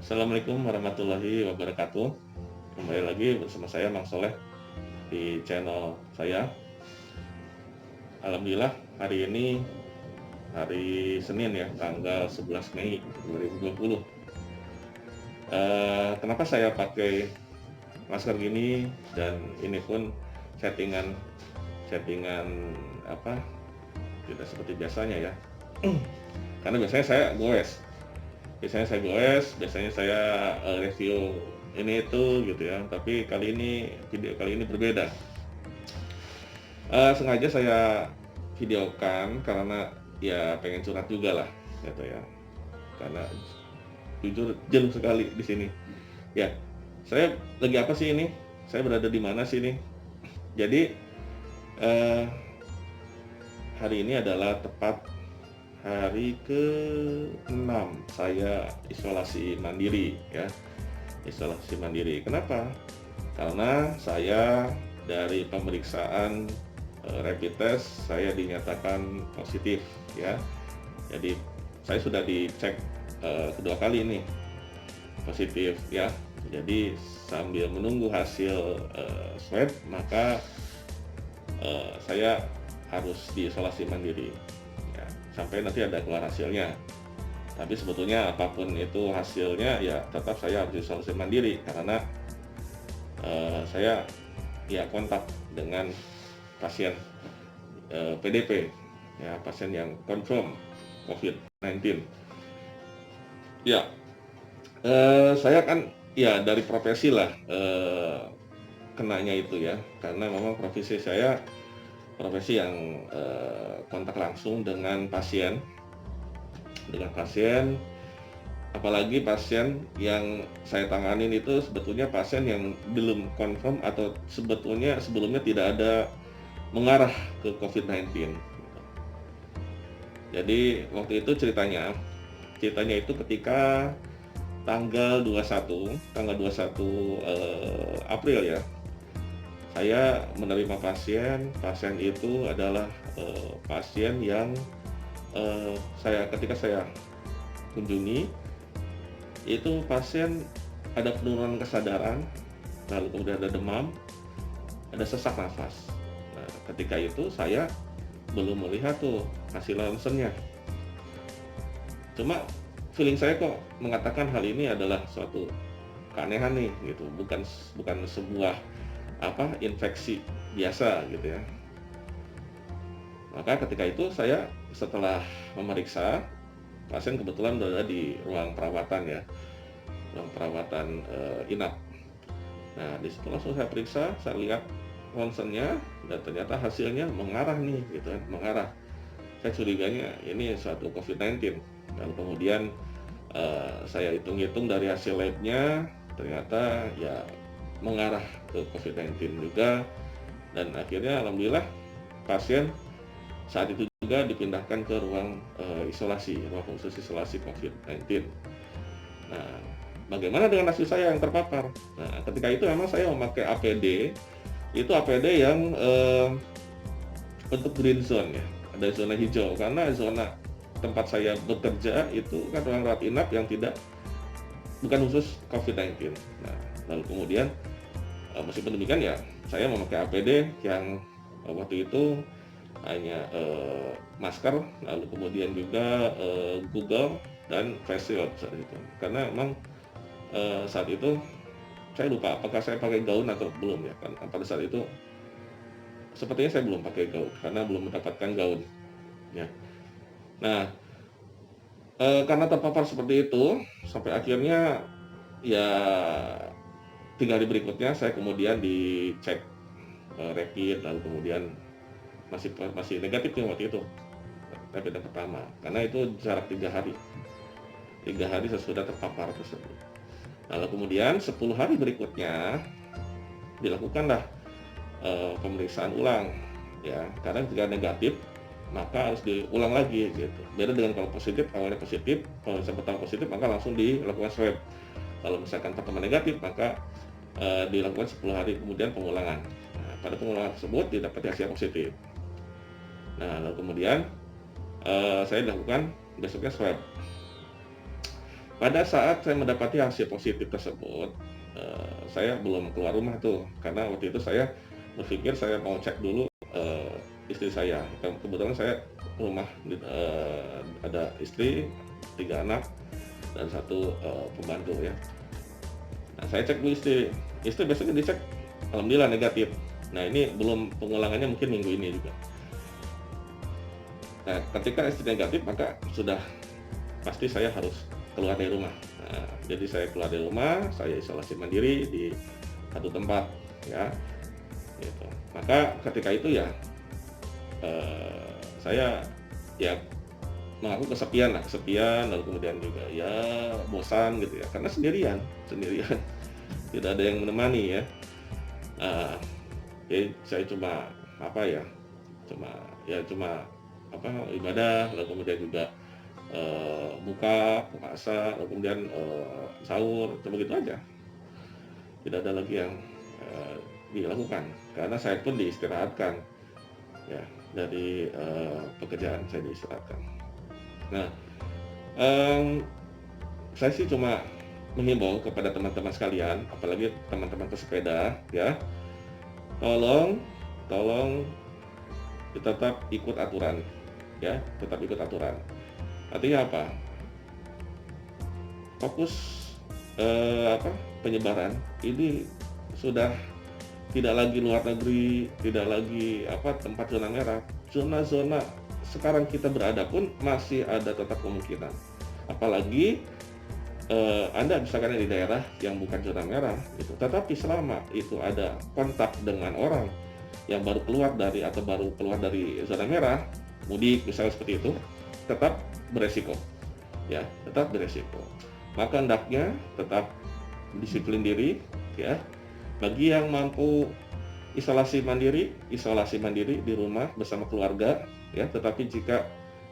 Assalamualaikum warahmatullahi wabarakatuh. Kembali lagi bersama saya Mang Soleh di channel saya. Alhamdulillah hari ini hari Senin ya, tanggal 11 Mei 2020. Kenapa saya pakai masker gini dan ini pun settingan settingan apa? Tidak seperti biasanya ya. Karena biasanya saya goes. Biasanya saya review ini itu gitu ya. Tapi video kali ini berbeda. Sengaja saya videokan karena ya pengen curhat juga lah gitu ya. Karena jujur jenuh sekali di sini. Ya, saya lagi apa sih ini? Saya berada di mana sih ini? Jadi eh, hari ini adalah tepat hari ke-6 saya isolasi mandiri ya. Isolasi mandiri. Kenapa? Karena saya dari pemeriksaan rapid test saya dinyatakan positif ya. Jadi saya sudah dicek kedua kali ini positif ya. Jadi sambil menunggu hasil swab maka saya harus diisolasi mandiri ya, sampai nanti ada keluar hasilnya. Tapi sebetulnya apapun itu hasilnya ya tetap saya harus isolasi mandiri karena saya ya kontak dengan pasien PDP ya, pasien yang confirm COVID-19 ya. Saya kan ya dari profesi lah kenanya itu ya, karena memang profesi saya profesi yang kontak langsung dengan pasien, apalagi pasien yang saya tanganin itu sebetulnya pasien yang belum confirm atau sebetulnya sebelumnya tidak ada mengarah ke COVID-19. Jadi waktu itu ceritanya itu ketika tanggal 21 April ya, saya menerima pasien itu adalah pasien yang ketika saya kunjungi itu pasien ada penurunan kesadaran, lalu kemudian ada demam, ada sesak nafas. Nah, ketika itu saya belum melihat tuh hasil ronsennya. Cuma feeling saya kok mengatakan hal ini adalah suatu keanehan nih gitu, bukan sebuah infeksi biasa gitu ya. Maka ketika itu saya setelah memeriksa pasien, kebetulan berada di ruang perawatan ya, ruang perawatan inap. Nah di situ langsung saya periksa, saya lihat ronsennya dan ternyata hasilnya mengarah nih gitu kan, mengarah. Saya curiganya ini suatu COVID-19. Lalu kemudian saya hitung-hitung dari hasil labnya ternyata ya mengarah ke COVID-19 juga, dan akhirnya alhamdulillah pasien saat itu juga dipindahkan ke ruang ruang khusus isolasi COVID-19. Nah, bagaimana dengan hasil saya yang terpapar? Nah, ketika itu memang saya memakai APD, itu APD yang untuk green zone ya, ada zona hijau, karena zona tempat saya bekerja itu kan ruang rawat inap yang bukan khusus COVID-19. Nah, lalu kemudian meskipun demikian ya saya memakai APD yang waktu itu hanya masker, lalu kemudian juga Google dan face shield saat itu. Karena memang saat itu saya lupa apakah saya pakai gaun atau belum ya, kan pada saat itu sepertinya saya belum pakai gaun karena belum mendapatkan gaun ya. Nah karena terpapar seperti itu sampai akhirnya ya 3 hari berikutnya saya kemudian dicek rapid, lalu kemudian masih negatif nih waktu itu rapid yang pertama, karena itu jarak 3 hari sesudah terpapar tersebut. Lalu kemudian 10 hari berikutnya dilakukanlah pemeriksaan ulang ya, karena jika negatif maka harus diulang lagi gitu. Beda dengan kalau positif, awalnya positif, kalau misalnya pertama positif maka langsung dilakukan swab. Kalau misalkan pertama negatif maka dilakukan 10 hari kemudian pengulangan. Nah, pada pengulangan tersebut didapati hasil positif. Nah, lalu kemudian saya dilakukan besoknya swab. pada saat saya mendapati hasil positif tersebut, saya belum keluar rumah tuh, karena waktu itu saya berpikir saya mau cek dulu istri saya. Kebetulan saya rumah ada istri, 3 anak, dan 1 pembantu ya. Nah, saya cek dulu istri besoknya dicek, alhamdulillah negatif. Nah, ini belum pengulangannya, mungkin minggu ini juga. Nah, ketika istri negatif, maka sudah pasti saya harus keluar dari rumah. Nah, jadi saya keluar dari rumah, saya isolasi mandiri di satu tempat ya, gitu. Maka ketika itu ya saya ya mengaku kesepian, lalu kemudian juga ya bosan gitu ya, karena sendirian tidak ada yang menemani ya. Jadi saya cuma ibadah, lalu kemudian juga buka puasa, lalu kemudian sahur, cuma gitu aja. Tidak ada lagi yang dilakukan, karena saya pun diistirahatkan ya dari pekerjaan saya diistirahatkan. Nah, saya sih cuma menghimbau kepada teman-teman sekalian, apalagi teman-teman pesepeda ya, tolong tetap ikut aturan ya, tetap ikut aturan. Artinya apa? Fokus penyebaran ini sudah tidak lagi luar negeri, tidak lagi tempat zona merah. Zona-zona sekarang kita berada pun masih ada tetap kemungkinan. Apalagi Anda misalkan di daerah yang bukan zona merah gitu. Tetapi selama itu ada kontak dengan orang yang baru keluar dari zona merah, mudik misalnya seperti itu, tetap beresiko. Ya, tetap beresiko. Maka hendaknya tetap disiplin diri ya. Bagi yang mampu isolasi mandiri di rumah bersama keluarga ya, tetapi jika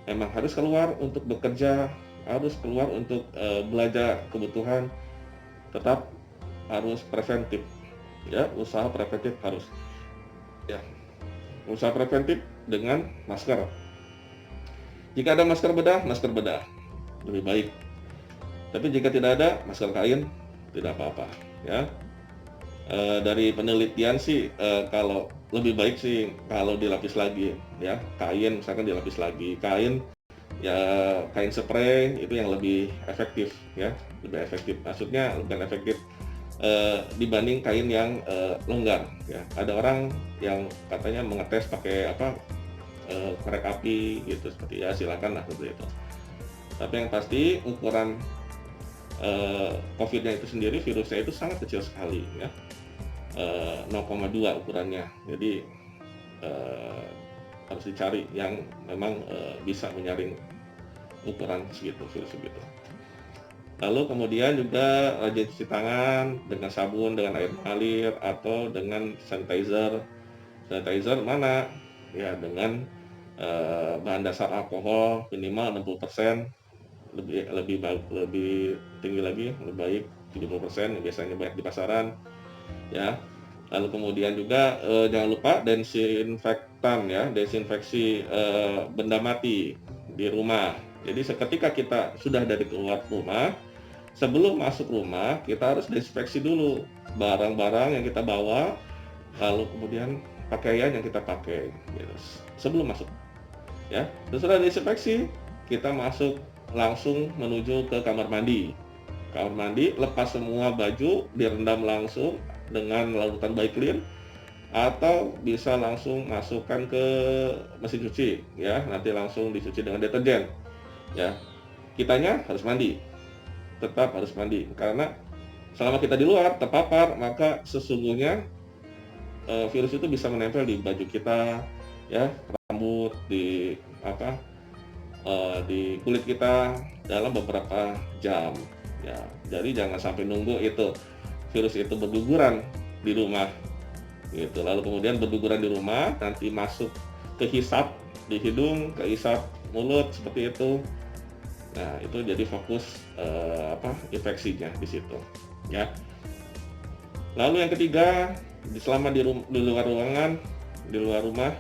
memang harus keluar untuk bekerja, harus keluar untuk belanja kebutuhan, tetap harus preventif ya, usaha preventif harus ya. Usaha preventif dengan masker. Jika ada masker bedah lebih baik. Tapi jika tidak ada, masker kain tidak apa-apa ya. Dari penelitian sih kalau lebih baik sih kalau dilapis lagi ya, kain misalkan dilapis lagi, kain spray itu yang lebih efektif ya, lebih efektif, maksudnya bukan efektif dibanding kain yang longgar ya. Ada orang yang katanya mengetes pakai korek api gitu, seperti ya silakan lah seperti itu. Tapi yang pasti ukuran COVID-nya itu sendiri, virusnya itu sangat kecil sekali ya, 0,2 ukurannya. Jadi harus dicari yang memang bisa menyaring ukuran segitu, virus segitu. Lalu kemudian juga rajin cuci tangan dengan sabun, dengan air mengalir, atau dengan sanitizer. Sanitizer mana? Ya dengan bahan dasar alkohol minimal 60%, lebih tinggi lagi, lebih baik 70%, yang biasanya banyak di pasaran ya. Lalu kemudian juga jangan lupa desinfektan ya, desinfeksi benda mati di rumah. Jadi ketika kita sudah dari keluar rumah, sebelum masuk rumah kita harus desinfeksi dulu barang-barang yang kita bawa, lalu kemudian pakaian yang kita pakai gitu, sebelum masuk ya. Setelah desinfeksi, kita masuk langsung menuju ke kamar mandi. Kamar mandi, lepas semua baju, direndam langsung dengan larutan baik clean, atau bisa langsung masukkan ke mesin cuci ya, nanti langsung dicuci dengan deterjen ya. Kitanya harus mandi, tetap harus mandi, karena selama kita di luar terpapar, maka sesungguhnya virus itu bisa menempel di baju kita ya, rambut, di kulit kita dalam beberapa jam ya. Jadi jangan sampai nunggu itu virus itu berguguran di rumah gitu, lalu kemudian berguguran di rumah, nanti masuk ke hisap di hidung, ke hisap mulut seperti itu. Nah, itu jadi fokus infeksinya di situ ya. Lalu yang ketiga, selama di luar ruangan, di luar rumah,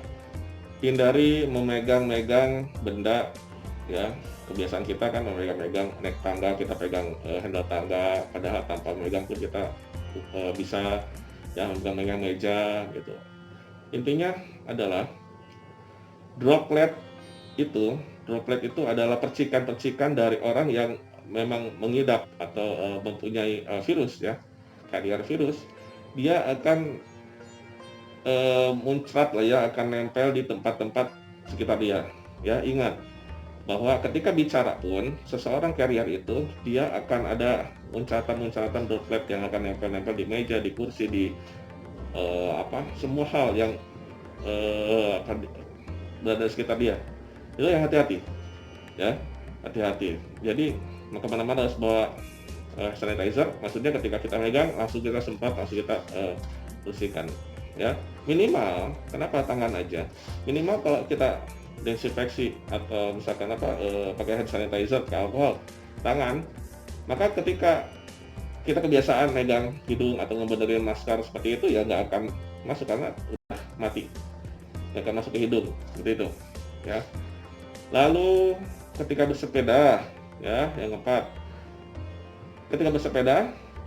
hindari memegang-megang benda ya. Kebiasaan kita kan memegang naik tangga, kita pegang handle tangga, padahal tanpa memegang pun kita bisa ya memegang meja gitu. Intinya adalah droplet droplet itu adalah percikan-percikan dari orang yang memang mengidap atau mempunyai virus ya, karier virus. Dia akan muncrat lah ya, akan nempel di tempat-tempat sekitar dia. Ya, ingat bahwa ketika bicara pun seseorang karier itu dia akan ada muncratan-muncratan droplet yang akan nempel-nempel di meja, di kursi, di semua hal yang akan berada di sekitar dia. Itu yang hati-hati, ya, hati-hati. Jadi kemana-mana harus bawa sanitizer. Maksudnya ketika kita megang langsung kita semprot, langsung kita bersihkan, ya. Minimal, kenapa tangan aja? Minimal kalau kita desinfeksi atau misalkan pakai hand sanitizer, pakai alkohol, tangan, maka ketika kita kebiasaan megang hidung atau ngebenerin masker seperti itu ya nggak akan masuk karena udah mati, nggak akan masuk ke hidung seperti itu, ya. Lalu ketika bersepeda, ya, yang keempat, ketika bersepeda,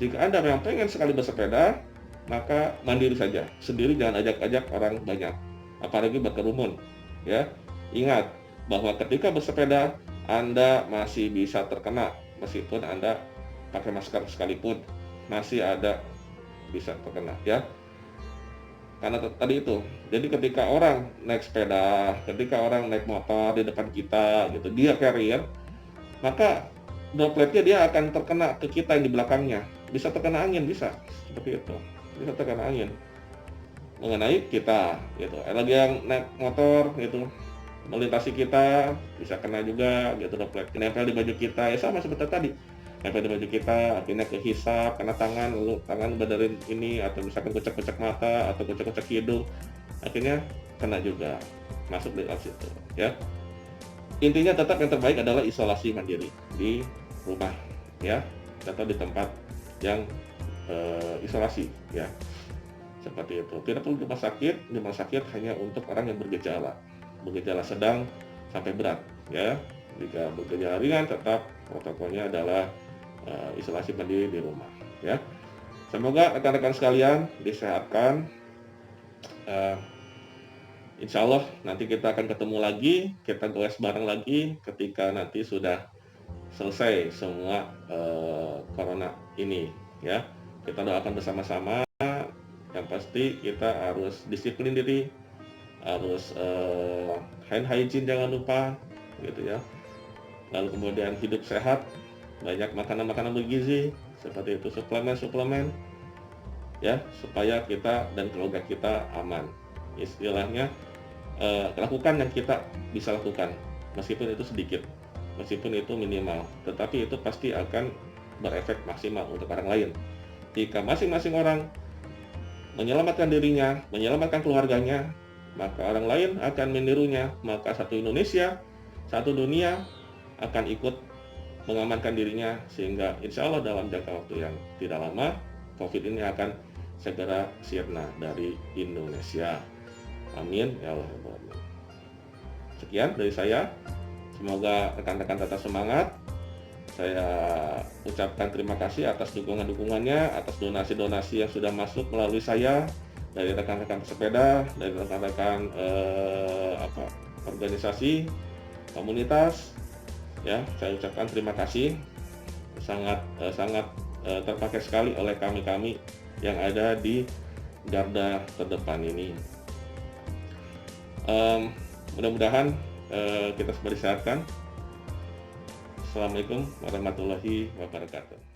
jika Anda memang pengen sekali bersepeda, maka mandiri saja, sendiri, jangan ajak-ajak orang banyak, apalagi berkerumun, ya. Ingat bahwa ketika bersepeda Anda masih bisa terkena, meskipun Anda pakai masker sekalipun masih ada bisa terkena, ya. Karena tadi itu, jadi ketika orang naik sepeda, ketika orang naik motor di depan kita gitu, dia carrier, maka dropletnya dia akan terkena ke kita yang di belakangnya, bisa terkena angin, bisa seperti itu, bisa terkena angin mengenai kita gitu. Lagi yang naik motor gitu melintasi kita bisa kena juga gitu, droplet nempel di baju kita ya, sama seperti tadi, nempel di baju kita akhirnya kehisap kena tangan, lalu tangan benerin ini, atau misalkan kocak-kocak mata atau kocak-kocak hidung, akhirnya kena juga, masuk di situ, ya. Intinya tetap yang terbaik adalah isolasi mandiri di rumah, ya, atau di tempat yang isolasi, ya, seperti itu. Tidak perlu di rumah sakit. Di rumah sakit hanya untuk orang yang bergejala sedang sampai berat, ya. Jika bergejala ringan, tetap protokolnya adalah isolasi mandiri di rumah, ya. Semoga rekan-rekan sekalian disehatkan. Insya Allah nanti kita akan ketemu lagi, kita goes bareng lagi ketika nanti sudah selesai semua corona ini, ya. Kita doakan bersama-sama. Yang pasti kita harus disiplin diri, harus hand hygiene jangan lupa, gitu ya. Lalu kemudian hidup sehat, banyak makanan-makanan bergizi seperti itu, suplemen, ya, supaya kita dan keluarga kita aman. Istilahnya lakukan yang kita bisa lakukan, meskipun itu sedikit, meskipun itu minimal, tetapi itu pasti akan berefek maksimal untuk orang lain. Jika masing-masing orang menyelamatkan dirinya, menyelamatkan keluarganya, maka orang lain akan menirunya, maka satu Indonesia, satu dunia akan ikut mengamankan dirinya, sehingga insya Allah dalam jangka waktu yang tidak lama COVID ini akan segera sirna dari Indonesia. Amin ya Allah. Sekian dari saya, semoga rekan-rekan tetap semangat. Saya ucapkan terima kasih atas dukungan-dukungannya, atas donasi-donasi yang sudah masuk melalui saya, dari rekan-rekan pesepeda, dari rekan-rekan organisasi, komunitas, ya. Saya ucapkan terima kasih, sangat terpakai sekali oleh kami yang ada di garda terdepan ini. Mudah-mudahan kita semua disehatkan. Assalamualaikum warahmatullahi wabarakatuh.